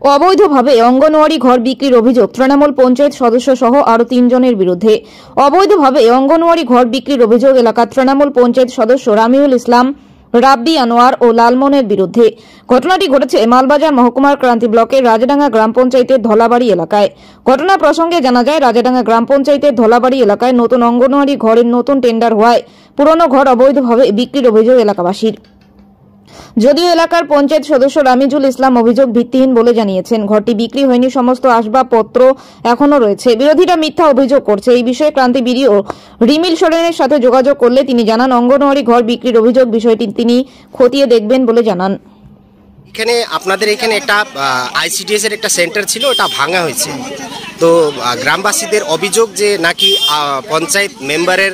অবৈধভাবে অঙ্গনওয়াড়ি ঘর বিক্রির অভিযোগ তৃণমূল পঞ্চায়েত সদস্য সহ আরও 3 জনের বিরুদ্ধে। অবৈধভাবে অঙ্গনওয়াড়ি ঘর বিক্রির অভিযোগ এলাকার তৃণমূল পঞ্চায়েত সদস্য রামিউল ইসলাম, রাব্বি আনোয়ার ও লালমনের বিরুদ্ধে। ঘটনাটি ঘটেছে মালবাজার মহকুমার ক্রান্তি ব্লকের রাজাডাঙ্গা গ্রাম পঞ্চায়েতের ধলাবাড়ি এলাকায়। ঘটনা প্রসঙ্গে জানা যায়, রাজাডাঙ্গা গ্রাম পঞ্চায়েতের ধলাবাড়ি এলাকায় নতুন অঙ্গনওয়াড়ি ঘরের নতুন টেন্ডার হওয়ায় পুরনো ঘর অবৈধভাবে বিক্রির অভিযোগ এলাকাবাসীর। যদিও এলাকার পঞ্চায়েত সদস্য রামিজুল ইসলাম অভিযোগ ভিত্তিহীন বলে জানিয়েছেন, ঘরটি বিক্রি হয়নি, সমস্ত আসবাবপত্র এখনো রয়েছে। বিরোধীরা মিথ্যা অভিযোগ করছে। এই বিষয়ে ক্রান্তি বিডিও রিমিল সোরেনের সাথে যোগাযোগ করলে তিনি জানান, অঙ্গনওয়াড়ি ঘর বিক্রির অভিযোগ বিষয়টি তিনি খতিয়ে দেখবেন বলে জানান। এখানে আপনাদের এখানে একটা আইসিডিএস এর একটা সেন্টার ছিল, ওটা ভাঙা হয়েছে। তো গ্রামবাসীদের অভিযোগ যে নাকি পঞ্চায়েত মেম্বারের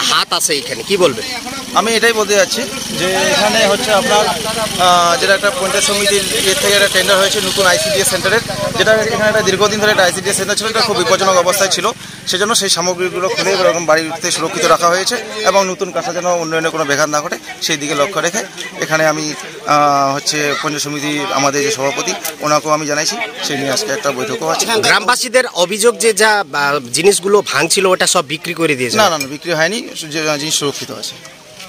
হাত আছে এখানে, কি বলবেন? আমি এটাই বলতে যাচ্ছি যে এখানে হচ্ছে আপনার যেটা একটা পঞ্চায়েত সমিতির থেকে একটা টেন্ডার হয়েছে নতুন আইসিডিএস সেন্টারের, যেটা এখানে একটা দীর্ঘদিন ধরে একটা আইসিডিএস সেন্টার ছিল, এটা খুব বিপজ্জনক অবস্থায় ছিল। সেজন্য সেই সামগ্রীগুলো খুলে এরকম বাড়িতে সুরক্ষিত রাখা হয়েছে এবং নতুন কাজটা যেন উন্নয়নে কোনো ব্যাঘাত না ঘটে সেই দিকে লক্ষ্য রেখে এখানে আমি হচ্ছে পঞ্চায়েত সমিতির আমাদের যে সভাপতি ওনাকেও আমি জানাইছি, সেই নিয়ে আজকে একটা বৈঠকও আছে। গ্রামবাসীদের অভিযোগ যে যা জিনিসগুলো ভাঙছিল ওটা সব বিক্রি করে দিয়েছে। না, বিক্রি হয়নি, যে জিনিস সুরক্ষিত আছে।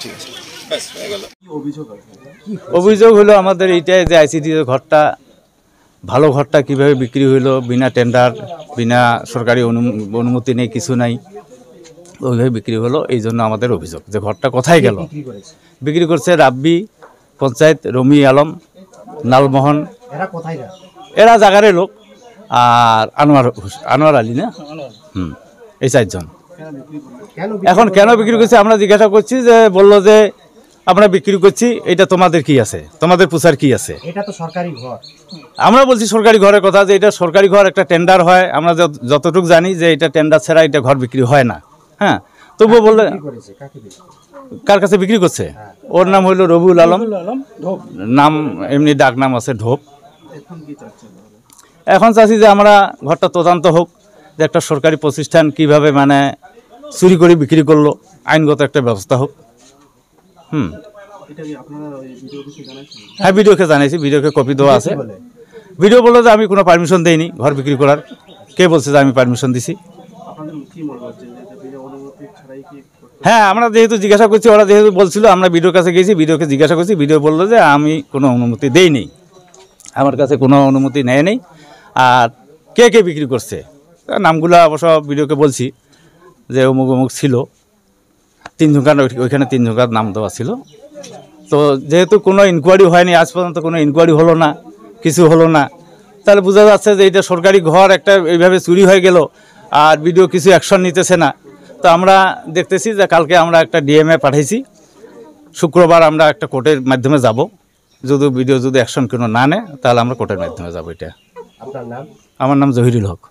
ঠিক আছে। অভিযোগ হলো আমাদের এইটাই যে আইসিডিএস ঘরটা, ভালো ঘরটা কিভাবে বিক্রি হইলো বিনা টেন্ডার, বিনা সরকারি অনুমতি নেই, কিছু নাই, ওইভাবে বিক্রি হলো। এই জন্য আমাদের অভিযোগ যে ঘরটা কোথায় গেল। বিক্রি করছে রাব্বি পঞ্চায়েত, রমি আলম, লালমোহন, এরা জাগারের লোক, আর আনোয়ার আলী না, এই 4 জন। এখন কেন বিক্রি করছে আমরা জিজ্ঞাসা করছি, যে বললো যে আমরা বিক্রি করছি, এটা তোমাদের কি আছে, তোমাদের পুষার কি আছে? এটা তো সরকারি ঘর। আমরা বলছি সরকারি ঘরের কথা, যে এটা সরকারি ঘর, একটা টেন্ডার হয়, আমরা যতটুকু জানি যে এটা টেন্ডার ছাড়া এটা ঘর বিক্রি হয় না। হ্যাঁ, তবুও বললে কার কাছে বিক্রি করছে? ওর নাম হইল রবিউল আলম, নাম এমনি ডাক নাম আছে ঢোপ। এখন চাচ্ছি যে আমরা ঘরটা তদন্ত হোক, যে একটা সরকারি প্রতিষ্ঠান কিভাবে মানে চুরি করে বিক্রি করলো, আইনগত একটা ব্যবস্থা হোক। হ্যাঁ, ভিডিওকে জানাইছি, ভিডিওকে কপি দেওয়া আছে। ভিডিও বললো যে আমি কোনো পারমিশন দেইনি ঘর বিক্রি করার। কে বলছে যে আমি পারমিশন দিছি? হ্যাঁ, আমরা যেহেতু জিজ্ঞাসা করছি, ওরা যেহেতু বলছিল, আমরা ভিডিওর কাছে গেছি, ভিডিওকে জিজ্ঞাসা করছি, ভিডিও বললো যে আমি কোনো অনুমতি দেইনি, আমার কাছে কোনো অনুমতি নেয় নেই। আর কে কে বিক্রি করছে নামগুলো অবশ্য ভিডিওকে বলছি, যে অমুক অমুক ছিল, 3 ঝুঁকার, ওইখানে 3 ঝুঁকার নাম দেওয়া ছিল। তো যেহেতু কোনো ইনকোয়ারি হয়নি, আজ পর্যন্ত কোনো ইনকোয়ারি হলো না, কিছু হলো না, তাহলে বোঝা যাচ্ছে যে এটা সরকারি ঘর একটা এইভাবে চুরি হয়ে গেল, আর ভিডিও কিছু অ্যাকশন নিতেছে না। তো আমরা দেখতেছি যে কালকে আমরা একটা ডিএমএ পাঠাইছি, শুক্রবার আমরা একটা কোর্টের মাধ্যমে যাব। যদি ভিডিও যদি অ্যাকশন কোনো না নেয়, তাহলে আমরা কোর্টের মাধ্যমে যাবো। এটা আমার নাম জহিরুল হক।